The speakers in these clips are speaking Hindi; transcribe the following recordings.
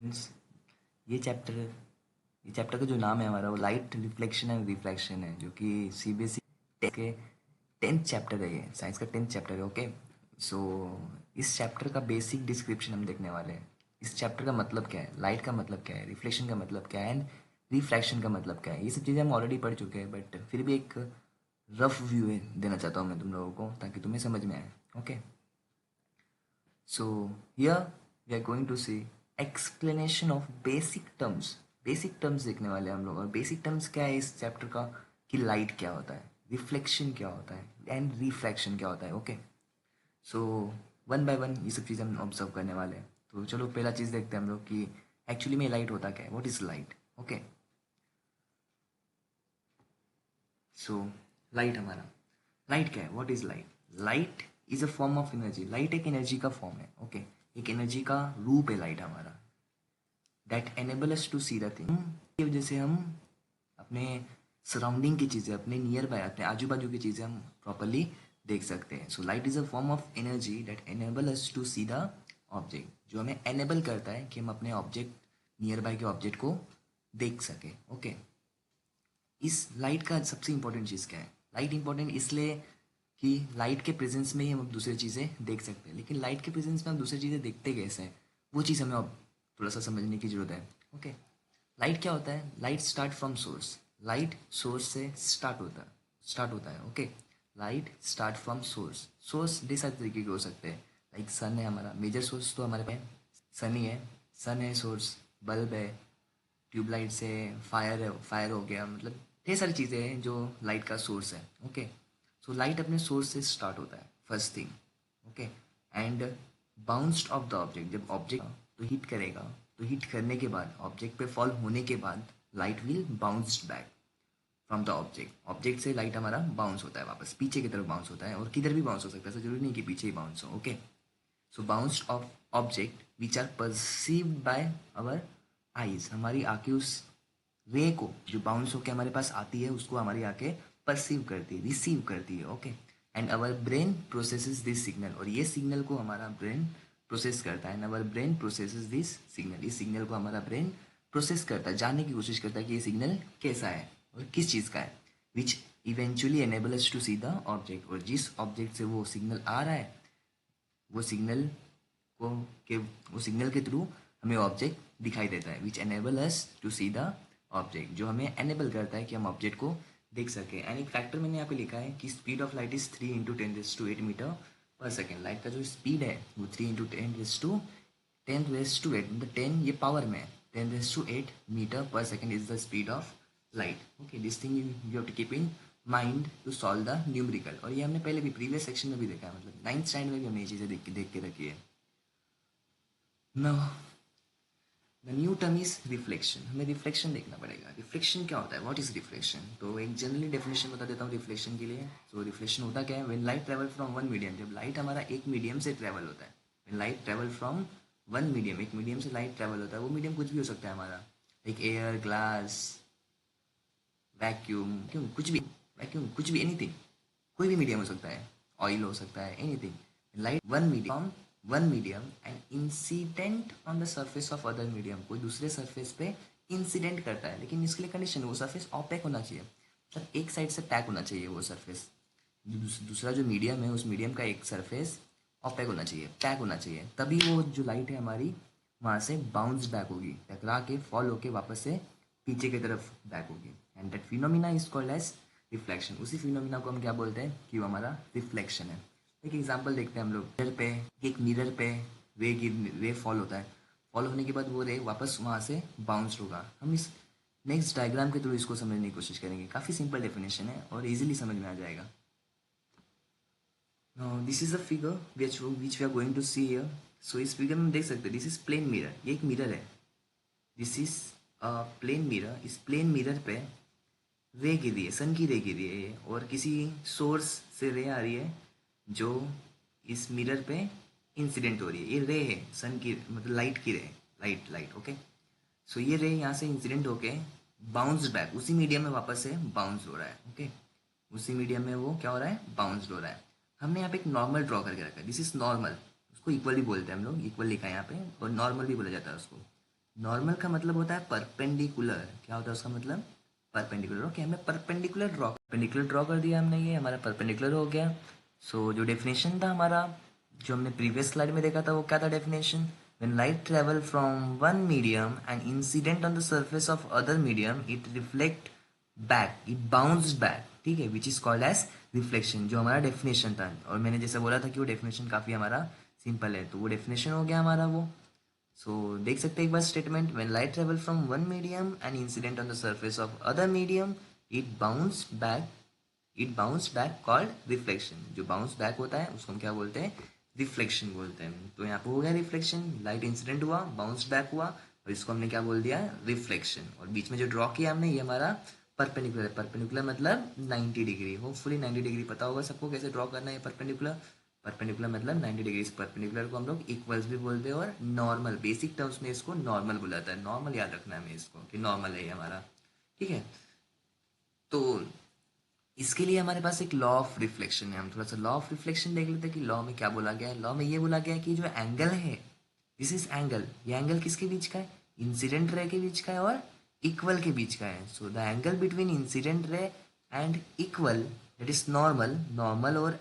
ये चैप्टर का जो नाम है हमारा वो लाइट रिफ्लेक्शन एंड रिफ्रैक्शन है, जो कि सीबीएसई के 10th चैप्टर है। ये साइंस का 10th चैप्टर है। ओके, सो इस चैप्टर का बेसिक डिस्क्रिप्शन हम देखने वाले हैं। इस चैप्टर का मतलब क्या है, लाइट का मतलब क्या है, रिफ्लेक्शन का मतलब क्या है एंड रिफ्रैक्शन का मतलब क्या है। ये सब चीज़ें हम ऑलरेडी पढ़ चुके हैं, बट फिर भी एक रफ व्यू देना चाहता हूँ मैं तुम लोगों को, ताकि तुम्हें समझ में आए। Okay, so here we are going to see explanation of basic terms। Basic terms देखने वाले हैं हम लोग। और बेसिक टर्म्स क्या है इस चैप्टर का, कि लाइट क्या होता है, रिफ्लेक्शन क्या होता है एंड रिफ्रैक्शन क्या होता है। Okay, so one by one ये सब चीज़ें हम ऑब्जर्व करने वाले हैं। तो चलो पहला चीज़ देखते हैं हम लोग कि एक्चुअली में लाइट होता क्या है, what is light. Okay, so light क्या है, what is light. Light is a form of energy. Light एक एनर्जी का फॉर्म है। ओके, एक एनर्जी का रूप है लाइट हमारा, that enable us to see the thing. की वजह से हम अपने सराउंडिंग की चीज़ें, अपने नियर बाय, अपने आजू बाजू की चीज़ें हम प्रॉपरली देख सकते हैं। So light is a form of energy that enable us to see the object, जो हमें एनेबल करता है कि हम अपने ऑब्जेक्ट, नियर बाय के ऑब्जेक्ट को देख सकें। ओके, इस लाइट का सबसे इंपॉर्टेंट चीज़ क्या है। लाइट इंपॉर्टेंट इसलिए कि लाइट के प्रेजेंस में ही हम दूसरी चीज़ें देख सकते हैं। लेकिन लाइट के प्रेजेंस में हम दूसरी चीज़ें देखते कैसे हैं, वो चीज़ हमें अब थोड़ा सा समझने की ज़रूरत है। ओके, लाइट क्या होता है, light start from source. Light source से स्टार्ट होता है। Okay, light start from source. Source ढेर सारे तरीके के हो सकते हैं। लाइक सन है हमारा मेजर सोर्स, तो हमारे पास सन ही है। सन है सोर्स, बल्ब है, ट्यूबलाइट से, फायर है, फायर हो गया, मतलब ढेर सारी चीज़ें हैं जो लाइट का सोर्स है। ओके, सो लाइट अपने सोर्स से स्टार्ट होता है first thing. Okay, and bounced of the object, जब ऑब्जेक्ट तो हीट करेगा, तो हीट करने के बाद, ऑब्जेक्ट पे फॉल होने के बाद, light will bounced back from the object. Object से लाइट हमारा बाउंस होता है वापस, पीछे की तरफ बाउंस होता है, और किधर भी बाउंस हो सकता है, ऐसा जरूरी नहीं कि पीछे ही बाउंस हो। Okay, so bounced off object which are perceived by our eyes. हमारी आंखें उस रे को, जो बाउंस होकर हमारे पास आती है, उसको हमारी आंखें परसीव करती है, रिसीव करती है। Okay, and our brain processes this signal, और ये सिग्नल को हमारा ब्रेन प्रोसेस करता है। And our brain processes this signal, इस सिग्नल को हमारा ब्रेन प्रोसेस करता है, जानने की कोशिश करता है कि ये सिग्नल कैसा है और किस चीज़ का है। Which eventually enable us to see the object, और जिस ऑब्जेक्ट से वो सिग्नल आ रहा है, वो सिग्नल को के वो सिग्नल के थ्रू हमें ऑब्जेक्ट दिखाई देता है। Which enable us to see the object, जो हमें एनेबल करता है कि हम ऑब्जेक्ट को देख सकें। एंड एक फैक्टर मैंने यहाँ पे लिखा है कि speed of light is 3 × 10⁸ metre per second. Light का जो स्पीड है वो 3 × 10⁸ मतलब 10 ये पावर में है, 10⁸ metre per second is the speed of light. Okay, this thing you have to keep in mind to solve the numerical. और ये हमने पहले भी प्रीवियस सेक्शन में भी देखा है, मतलब 9th स्टैंडर्ड में भी हमने ये चीज़ें देख के रखी है। Now the new term is reflection. हमें रिफ्लेक्शन देखना पड़ेगा। रिफ्लेक्शन क्या होता है, व्हाट इज रिफ्लेक्शन। तो एक जनरली डेफिनेशन बता देता हूँ रिफ्लेक्शन के लिए। तो रिफ्लेक्शन होता क्या है, when light travel from one medium, जब लाइट हमारा एक मीडियम से ट्रेवल होता है। When light travel from one medium, एक मीडियम से लाइट ट्रेवल होता है, वो मीडियम कुछ भी हो सकता है हमारा, लाइक एयर, ग्लास, वैक्यूम, क्यों कुछ भी, वैक्यूम कुछ भी, एनीथिंग, कोई भी मीडियम हो सकता है, ऑयल हो सकता है, anything. Light one medium and incident on the surface of other medium, कोई दूसरे सरफेस पे इंसिडेंट करता है, लेकिन इसके लिए कंडीशन, वो सरफेस ऑपेक होना चाहिए, मतलब एक साइड से पैक होना चाहिए वो सरफेस। दूसरा जो मीडियम है, उस मीडियम का एक सरफेस ऑपेक होना चाहिए, पैक होना चाहिए, तभी वो जो लाइट है हमारी वहाँ से बाउंस बैक होगी, टकरा के फॉल होके वापस से पीछे की तरफ बैक होगी। And that phenomena is called as reflection. उसी फिनोमिना को हम क्या बोलते हैं, कि वो हमारा रिफ्लेक्शन है। एक एग्जांपल देखते हैं हम लोग। मिरर पे रे फॉल होता है, फॉल होने के बाद वो रे वापस वहाँ से बाउंस होगा। हम इस नेक्स्ट डायग्राम के थ्रू इसको समझने की कोशिश करेंगे। काफ़ी सिंपल डेफिनेशन है और इजीली समझ में आ जाएगा। Now this is a figure which we are going to see here. So इस फिगर में हम देख सकते हैं, दिस इज प्लेन मिरर, ये एक मिरर है, दिस इज प्लेन मिरर। इस प्लेन मिरर पे रे गिर रही है, सन की रे गिर रही है, और किसी सोर्स से रे आ रही है जो इस मिरर पे इंसिडेंट हो रही है। ये रे है सन की, मतलब लाइट की रे, लाइट। ओके, सो ये रे यहाँ से इंसिडेंट होके बाउंस बैक उसी मीडियम में वापस से बाउंस हो रहा है। ओके, उसी मीडियम में वो क्या हो रहा है, बाउंस हो रहा है। हमने यहाँ पे एक नॉर्मल ड्रॉ करके रखा है, दिस इज नॉर्मल, उसको इक्वल भी बोलते हैं हम लोग, इक्वल लिखा है यहाँ पे, और नॉर्मल भी बोला जाता है उसको। नॉर्मल का मतलब होता है परपेंडिकुलर। क्या होता है उसका मतलब? परपेंडिकुलर। ओके, हमें परपेंडिकुलर ड्रॉ कर दिया हमने, ये हमारा परपेंडिकुलर हो गया। सो जो डेफिनेशन था हमारा, जो हमने प्रीवियस स्लाइड में देखा था, वो क्या था definition? When light travel from one medium and incident on the surface of other medium it reflect back, it bounce back, ठीक है, which is called as reflection, जो हमारा डेफिनेशन था। और मैंने जैसे बोला था कि वो डेफिनेशन काफ़ी हमारा सिंपल है, तो वो डेफिनेशन हो गया हमारा वो। सो देख सकते हैं एक बार statement, when light travel from one medium and incident on the surface of other medium it bounce back, it bounce back called reflection. जो बाउंस बैक होता है उसको हम क्या बोलते हैं? रिफ्लेक्शन बोलते हैं। तो यहाँ पे हो गया रिफ्लेक्शन, लाइट इंसिडेंट हुआ, बाउंस बैक हुआ, और इसको हमने क्या बोल दिया? रिफ्लेक्शन। और बीच में जो ड्रॉ किया हमने, ये हमारा परपेंडिकुलर है। परपेंडिकुलर मतलब 90 डिग्री। होपफुली 90 डिग्री पता होगा सबको कैसे ड्रॉ करना है परपेंडिकुलर। परपेंडिकुलर मतलब 90 डिग्री। इस परपेंडिकुलर को हम लोग इक्वल्स भी बोलते हैं, और नॉर्मल, बेसिक टर्म्स में इसको नॉर्मल बुलाता है। नॉर्मल याद रखना है हमें इसको, कि नॉर्मल है ये हमारा, ठीक है। तो इसके लिए हमारे पास एक लॉ ऑफ रिफ्लेक्शन है। हम थोड़ा सा लॉ ऑफ रिफ्लेक्शन देख लेते हैं कि लॉ में क्या बोला गया है। लॉ में ये बोला गया है कि जो एंगल है, दिस इज एंगल, ये एंगल किसके बीच का है? इंसिडेंट रे के बीच का है और इक्वल के बीच का है। So the angle between incident ray and equal, that is normal. Normal और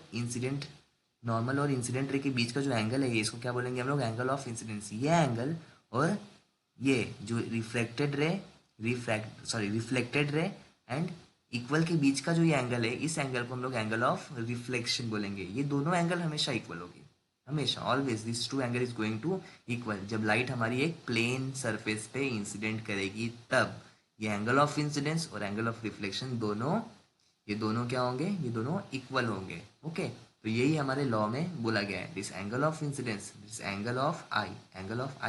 इंसिडेंट रे के बीच का जो एंगल है, ये इसको क्या बोलेंगे हम लोग? Angle of incidence. ये एंगल और ये जो रिफ्लेक्टेड रे एंड इक्वल के बीच का जो ये एंगल है, इस एंगल को हम लोग एंगल ऑफ रिफ्लेक्शन बोलेंगे। ये दोनों एंगल हमेशा इक्वल होगी, हमेशा, always this two angle is going to equal. जब लाइट हमारी एक प्लेन सरफेस पे इंसिडेंट करेगी, तब ये एंगल ऑफ इंसिडेंस और एंगल ऑफ रिफ्लेक्शन दोनों, ये दोनों क्या होंगे? ये दोनों इक्वल होंगे। ओके, तो यही हमारे लॉ में बोला गया है। This angle of incidence, this angle of I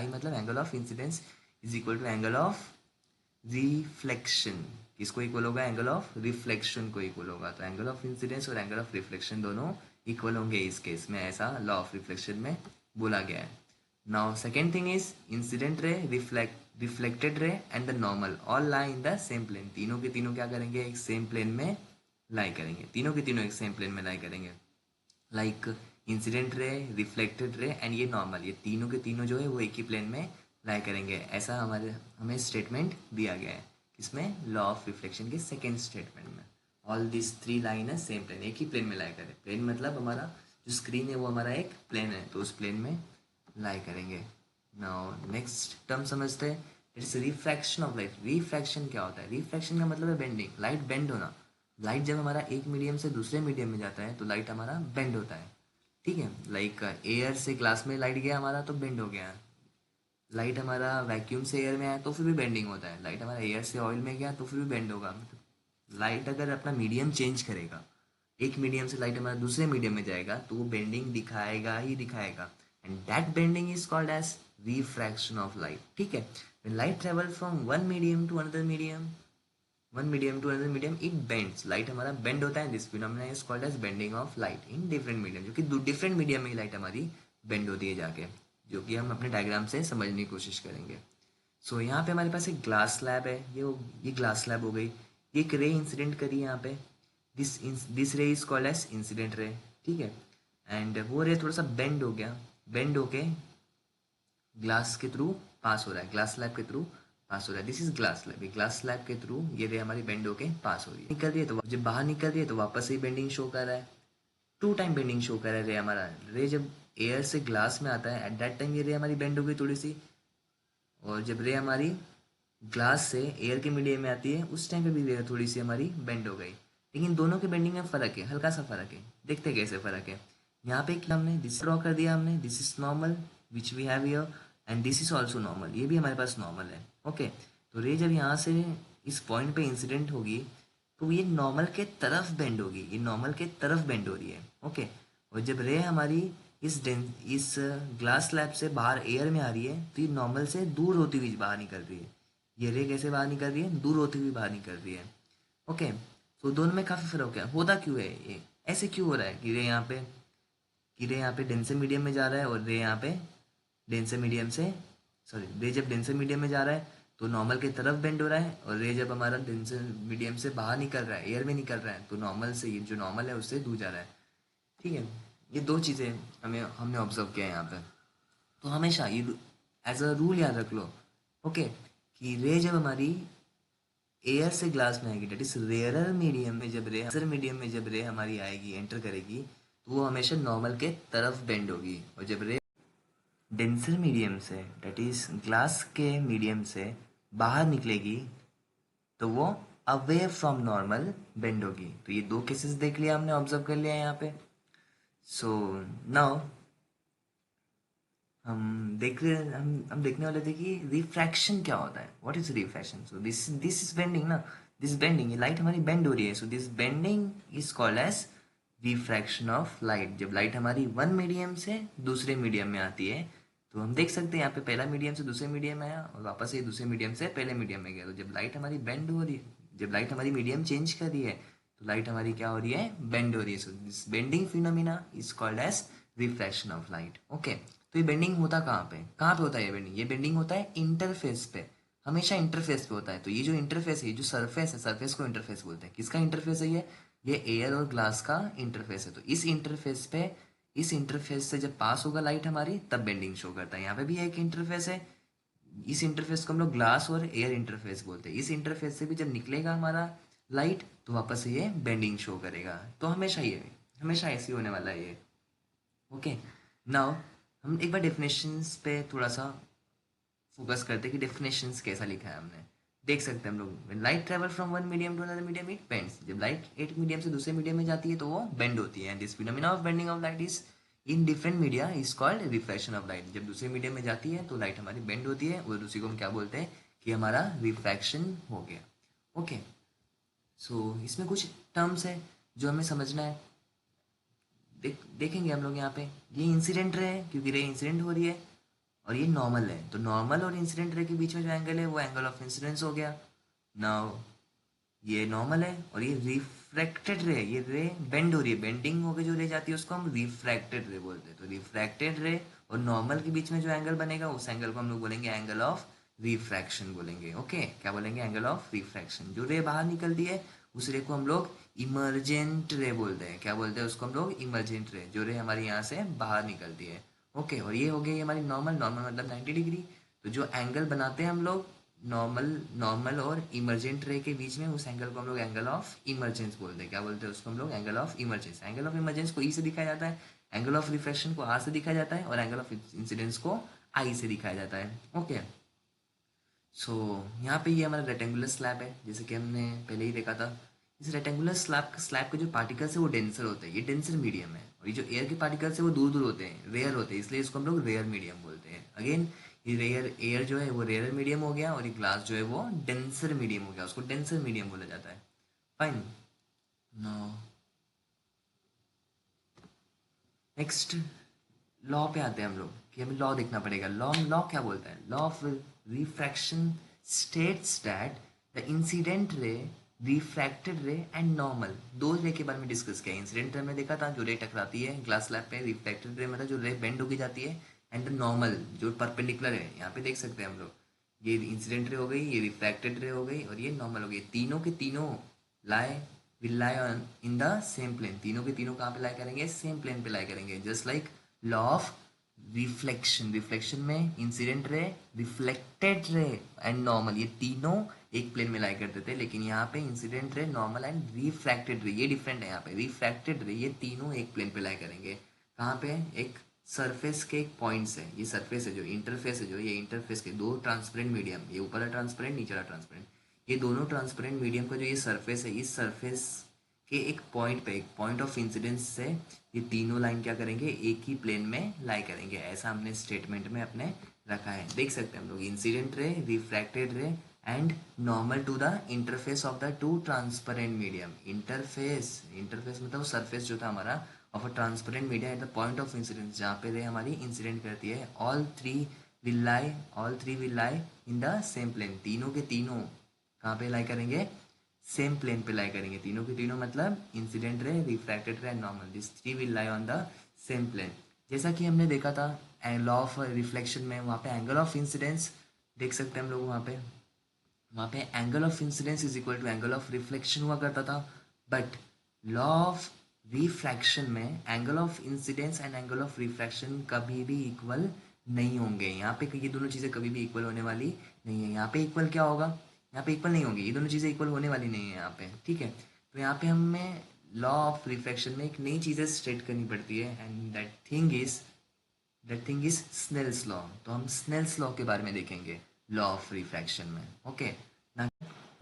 मतलब angle of incidence is equal to angle of reflection. किसको इक्वल होगा? एंगल ऑफ रिफ्लेक्शन को इक्वल होगा। तो एंगल ऑफ इंसिडेंस और एंगल ऑफ रिफ्लेक्शन दोनों इक्वल होंगे इस केस में, ऐसा लॉ ऑफ रिफ्लेक्शन में बोला गया है। Now second thing is incident ray, reflected ray and the normal all lie in the same plane. तीनों के तीनों क्या करेंगे? एक सेम प्लेन में लाई करेंगे। तीनों के तीनों एक सेम प्लेन में लाई करेंगे। Like incident ray, reflected ray and ये नॉर्मल, ये तीनों के तीनों जो है वो एक ही प्लेन में लाई करेंगे। ऐसा हमें स्टेटमेंट दिया गया है, किसमें? लॉ ऑफ रिफ्लेक्शन के सेकेंड स्टेटमेंट में। ऑल दिस थ्री लाइन है सेम प्लेन, एक ही प्लेन में लाई करें। प्लेन मतलब हमारा जो स्क्रीन है वो हमारा एक प्लेन है, तो उस प्लेन में लाई करेंगे। नाउ नेक्स्ट टर्म समझते हैं, it's refraction of light. Refraction क्या होता है? रिफ्रैक्शन का मतलब है बेंडिंग, लाइट बेंड होना। लाइट जब हमारा एक मीडियम से दूसरे मीडियम में जाता है तो लाइट हमारा बेंड होता है, ठीक है। लाइक एयर से ग्लास में लाइट गया हमारा तो बेंड हो गया। लाइट हमारा वैक्यूम से एयर में आया तो फिर भी बेंडिंग होता है। लाइट हमारा एयर से ऑयल में गया तो फिर भी बेंड होगा। मतलब लाइट अगर अपना मीडियम चेंज करेगा, एक मीडियम से लाइट हमारा दूसरे मीडियम में जाएगा, तो वो बेंडिंग दिखाएगा ही दिखाएगा। And that bending is called as refraction of light, ठीक है। When light travel from one medium to another medium it bends, light हमारा बेंड होता है। This phenomena is called as bending of light in different medium, जो कि डिफरेंट मीडियम में लाइट हमारी बेंड होती है जाके, जो कि हम अपने डायग्राम से समझने की कोशिश करेंगे। सो यहाँ पे हमारे पास एक ग्लास स्लैब है, ये ग्लास स्लैब हो गई। ये एक रे इंसिडेंट करी यहाँ पे, दिस रे is called as incident ray, ठीक है। एंड वो रे थोड़ा सा बेंड हो गया, बेंड होके ग्लास के थ्रू पास हो रहा है, ग्लास स्लैब के थ्रू पास हो रहा है। दिस इज ग्लास स्लैब, ये ग्लास स्लैब के थ्रू ये रे हमारी बेंड होके पास हो रही है। निकल रही है तो जब बाहर निकल रही है तो वापस से बेंडिंग शो कर रहा है। टू टाइम बेंडिंग शो कर रहा है रे हमारा। रे जब एयर से ग्लास में आता है, एट दैट टाइम ये रे हमारी बेंड हो गई थोड़ी सी। और जब रे हमारी ग्लास से एयर के मीडियम में आती है, उस टाइम पे भी रे थोड़ी सी हमारी बेंड हो गई। लेकिन दोनों के बेंडिंग में फ़र्क है, हल्का सा फ़र्क है। देखते हैं कैसे फ़र्क है। यहाँ पे क्या हमने दिस ड्रॉ कर दिया हमने, this is normal which we have here, and this is also normal, ये भी हमारे पास नॉर्मल है। ओके, तो रे जब यहाँ से इस पॉइंट पे इंसिडेंट होगी तो ये नॉर्मल के तरफ बेंड होगी, ये नॉर्मल के तरफ बेंड हो रही है। ओके, और जब रे हमारी इस ग्लास स्लैब से बाहर एयर में आ रही है तो ये नॉर्मल से दूर होती हुई बाहर निकल रही है। ये रे कैसे बाहर निकल रही है? दूर होती हुई बाहर निकल रही है। ओके, तो दोनों में काफ़ी फर्क है। होता क्यों है ये? ऐसे क्यों हो रहा है कि रे यहाँ पे डेंसर मीडियम में जा रहा है, और रे यहाँ पे डेंसर मीडियम से, सॉरी, रे जब डेंसर मीडियम में जा रहा है तो नॉर्मल की तरफ बेंड हो रहा है, और रे जब हमारा डेंसर मीडियम से बाहर निकल रहा है, एयर में निकल रहा है, तो नॉर्मल से ये जो नॉर्मल है उससे दूर जा रहा है, ठीक है। ये दो चीज़ें हमने ऑब्जर्व किया है यहाँ पे। तो हमेशा ये एज अ रूल याद रख लो, ओके, कि रे जब हमारी एयर से ग्लास में आएगी, डेट इज रेयरर मीडियम में, जब रेयर मीडियम में जब रे हमारी आएगी, एंटर करेगी, तो वो हमेशा नॉर्मल के तरफ बेंड होगी। और जब रे डेंसर मीडियम से, डेट इज ग्लास के मीडियम से बाहर निकलेगी, तो वो अवे फ्रॉम नॉर्मल बेंड होगी। तो ये दो केसेस देख लिया हमने, ऑब्जर्व कर लिया यहाँ पे। सो नाउ हम देखने वाले थे कि रिफ्रैक्शन क्या होता है, what is refraction. So this is bending ना, दिस बेंडिंग, ये लाइट हमारी बेंड हो रही है, so this bending is called as refraction of light. जब लाइट हमारी वन मीडियम से दूसरे मीडियम में आती है, तो हम देख सकते हैं यहाँ पे पहला मीडियम से दूसरे मीडियम में आया और वापस ये दूसरे मीडियम से पहले मीडियम में गया। तो जब लाइट हमारी बेंड हो रही है, जब लाइट हमारी मीडियम चेंज कर रही है, तो लाइट हमारी क्या हो रही है, बेंड हो रही है। So this bending phenomena is called as refraction of light. Okay, तो ये बेंडिंग होता कहाँ पे होता है, ये बेंडिंग होता है इंटरफेस पे, हमेशा इंटरफेस पे होता है। तो ये जो इंटरफेस है, ये जो सरफेस है, सरफेस को इंटरफेस बोलते हैं। किसका इंटरफेस है ये एयर और ग्लास का इंटरफेस है। तो इस इंटरफेस से जब पास होगा लाइट हमारी, तब बेंडिंग शो करता है। यहाँ पे भी एक इंटरफेस है, इस इंटरफेस को हम लोग ग्लास और एयर इंटरफेस बोलते हैं। इस इंटरफेस से भी जब निकलेगा हमारा लाइट, तो वापस से ये बेंडिंग शो करेगा। तो हमेशा ऐसे ही होने वाला है ये। ओके, नाउ हम एक बार डेफिनेशंस पे थोड़ा सा फोकस करते हैं कि डेफिनेशंस कैसा लिखा है हमने। देख सकते हैं हम लोग, when light travel from one medium to another medium it bends. जब लाइट एक मीडियम से दूसरे मीडियम में जाती है, तो वो बेंड होती है। And this phenomena of bending of light is in different media is called refraction of light. जब दूसरे मीडियम में जाती है, तो लाइट हमारी बेंड होती है, और दूसरी को हम क्या बोलते हैं कि हमारा रिफ्रैक्शन हो गया। ओके, सो इसमें कुछ टर्म्स है जो हमें समझना है। देखेंगे हम लोग यहाँ पे, ये इंसिडेंट रे है क्योंकि रे इंसिडेंट हो रही है, और ये नॉर्मल है, तो नॉर्मल और इंसिडेंट रे के बीच में जो एंगल है वो एंगल ऑफ इंसिडेंस हो गया। नाउ ये नॉर्मल है और ये रिफ्रैक्टेड रे है, ये रे बेंड हो रही है, बेंडिंग होकर जो रे जाती है उसको हम रिफ्रैक्टेड रे बोलते हैं। तो रिफ्रैक्टेड रे और नॉर्मल के बीच में जो एंगल बनेगा, उस एंगल को हम लोग बोलेंगे एंगल ऑफ रिफ्रैक्शन बोलेंगे। ओके, क्या बोलेंगे, एंगल ऑफ रिफ्रैक्शन। जो रे बाहर निकलती है, उस रे को हम लोग इमरजेंट रे बोलते हैं। क्या बोलते हैं उसको हम लोग, इमरजेंट रे, जो रे हमारी यहाँ से बाहर निकलती है। ओके, और ये हो गई हमारी नॉर्मल, नॉर्मल मतलब 90 डिग्री। तो जो एंगल बनाते हैं हम लोग नॉर्मल नॉर्मल और इमरजेंट रे के बीच में, उस एंगल को हम लोग एंगल ऑफ इमरजेंस बोलते हैं। क्या बोलते हैं उसको हम लोग, angle of emergence. Angle of emergence को ई से दिखाया जाता है, एंगल ऑफ रिफ्रैक्शन को आर से दिखाया जाता है, और एंगल ऑफ इंसिडेंस को आई से दिखाया जाता है। ओके, सो यहाँ पे ये हमारा रेक्टेंगुलर स्लैब है, जैसे कि हमने पहले ही देखा था। इस रेक्टेंगुलर स्लैब के जो पार्टिकल्स है वो डेंसर होते हैं, ये डेंसर मीडियम है। और ये जो एयर के पार्टिकल्स है वो दूर दूर होते हैं, रेयर होते हैं, इसलिए इसको हम लोग रेयर मीडियम बोलते हैं। अगेन, ये रेयर एयर जो है वो रेयर मीडियम हो गया, और ये ग्लास जो है वो डेंसर मीडियम हो गया, उसको डेंसर मीडियम बोला जाता है। फाइन, नो नेक्स्ट लॉ पे आते हैं हम लोग, कि हमें लॉ देखना पड़ेगा। लॉ लॉ क्या बोलता है, law of refraction states that the incident ray, refracted ray and normal, दो रे के बारे में डिस्कस किया। इंसिडेंट रे में देखा था जो रे टकराती है ग्लास स्लैब पे, रिफ्रैक्टेड रे मतलब जो रे बेंड होके जाती है, एंड द नॉर्मल जो परपेंडिकुलर है। यहाँ पे देख सकते हैं हम लोग, ये इंसिडेंट रे हो गई, ये रिफ्रैक्टेड रे हो गई, और ये नॉर्मल हो गई। तीनों के तीनों lie will lie on in the same plane. तीनों के तीनों कहाँ पे लाई करेंगे, सेम प्लेन पे लाई करेंगे। Just like law of reflection, reflection में incident ray, reflected ray and normal, ये तीनों एक प्लेन में लाई करते थे। लेकिन यहाँ पे incident ray, normal and refracted रे, ये डिफरेंट है। यहाँ पे रिफ्रैक्टेड रे, ये तीनों एक प्लेन पे लाई करेंगे। कहाँ पे, एक सरफेस के एक पॉइंट्स है, ये सरफेस है, जो इंटरफेस है, जो ये इंटरफेस के दो ट्रांसपेरेंट मीडियम, ये ऊपर है ट्रांसपेरेंट, नीचे है ट्रांसपेरेंट, ये दोनों ट्रांसपेरेंट मीडियम का जो ये सरफेस है, इस सरफेस के एक पॉइंट पे, एक पॉइंट ऑफ इंसिडेंस से ये तीनों लाइन क्या करेंगे, एक ही प्लेन में लाई करेंगे। ऐसा हमने स्टेटमेंट में अपने रखा है। देख सकते हैं हम लोग, incident ray, refracted ray and normal to the interface of the two transparent medium. Interface, interface मतलब सरफेस जो था हमारा of a transparent medium at the point of incidence, जहाँ पे रे हमारी इंसिडेंट करती है। All three will lie in the same plane. तीनों के तीनों कहाँ पे लाई करेंगे, सेम प्लेन पे लाई करेंगे। तीनों के तीनों मतलब incident ray, refracted ray and normal, this three will lie on the same plane. जैसा कि हमने देखा था लॉ ऑफ रिफ्लेक्शन में, वहाँ पे एंगल ऑफ इंसिडेंस देख सकते हैं हम लोग, वहाँ पे angle of incidence is equal to angle of reflection हुआ करता था। बट लॉ ऑफ रिफ्रैक्शन में angle of incidence and angle of refraction कभी भी इक्वल नहीं होंगे। यहाँ पे ये दोनों चीज़ें कभी भी इक्वल होने वाली नहीं है। यहाँ पे इक्वल क्या होगा, यहाँ पे इक्वल नहीं होगी, ये दोनों चीज़ें इक्वल होने वाली नहीं है यहाँ पे, ठीक है। तो यहाँ पे हमें लॉ ऑफ रिफ्रैक्शन में एक नई चीज़ें स्टेट करनी पड़ती है, and that thing is Snell's law. तो हम स्नेल्स लॉ के बारे में देखेंगे लॉ ऑफ रिफ्रैक्शन में, ओके ना,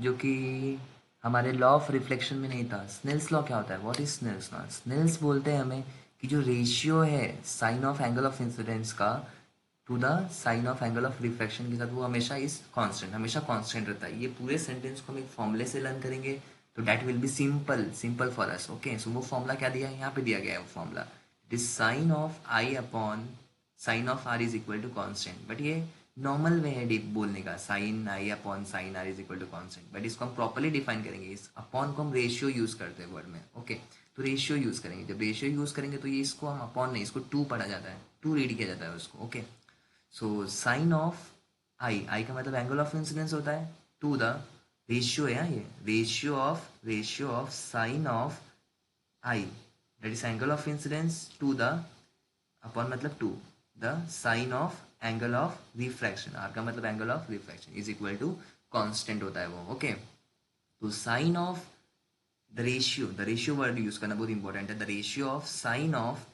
जो कि हमारे लॉ ऑफ रिफ्लेक्शन में नहीं था। स्नेल्स लॉ क्या होता है, what is Snell's law? Snell's बोलते हैं हमें कि जो रेशियो है sine of angle of incidence का to the sine of angle of refraction के साथ, वो हमेशा इज कांस्टेंट, हमेशा कांस्टेंट रहता है। ये पूरे सेंटेंस को हम एक फॉर्मूले से लर्न करेंगे, तो that will be simple simple for us, okay. So वो फॉर्मूला क्या दिया है, यहाँ पे दिया गया है वो formula, it is sine of i upon sine of r is equal to constant. But ये नॉर्मल वे है डीप बोलने का, sine i upon sine r is equal to constant, but इसको हम प्रॉपर्ली डिफाइन करेंगे। इस अपॉन को हम रेशियो यूज करते हैं वर्ड में, ओके। तो रेशियो यूज करेंगे, जब रेशियो यूज करेंगे तो ये इसको हम अपॉन नहीं, इसको टू पढ़ा जाता है, टू रीड किया जाता है उसको, ओके। सो साइन ऑफ आई का मतलब एंगल ऑफ इंसिडेंस होता है, टू द रेशियो है ये, ratio of sine of I, that is angle of incidence, to the upon मतलब to the sine of angle of refraction, R का मतलब angle of refraction is equal to constant होता है वो, ओके। तो sine of the ratio word use करना बहुत इंपॉर्टेंट है, the ratio of sine of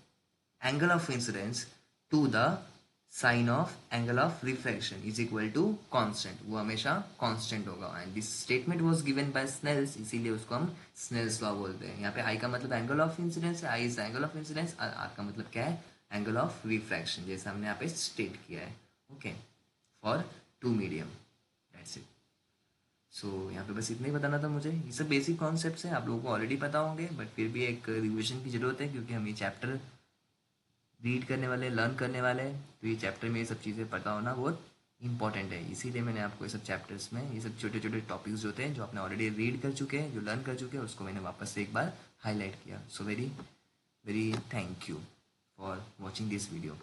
angle of incidence to the sine of angle of refraction is equal to constant, वो हमेशा कांस्टेंट होगा। And this statement was given by Snell's, इसीलिए उसको हम स्नेल्स लॉ बोलते हैं। यहाँ पे आई का मतलब एंगल ऑफ इंसिडेंस है, I is angle of incidence, R का मतलब क्या है, एंगल ऑफ रिफ्रैक्शन, जैसा हमने यहाँ पे स्टेट किया है, okay, for two medium, that's it. So यहाँ पे बस इतना ही बताना था मुझे। ये सब बेसिक कॉन्सेप्ट्स हैं, आप लोगों को ऑलरेडी पता होंगे, बट फिर भी एक रिविजन की ज़रूरत है, क्योंकि हम ये चैप्टर रीड करने वाले, लर्न करने वाले हैं, तो ये चैप्टर में ये सब चीज़ें पता होना बहुत इंपॉर्टेंट है। इसीलिए मैंने आपको ये सब चैप्टर्स में ये सब छोटे छोटे टॉपिक्स जो होते हैं, जो आपने ऑलरेडी रीड कर चुके हैं, जो लर्न कर चुके हैं, उसको मैंने वापस से एक बार हाईलाइट किया। So very very thank you for watching this video.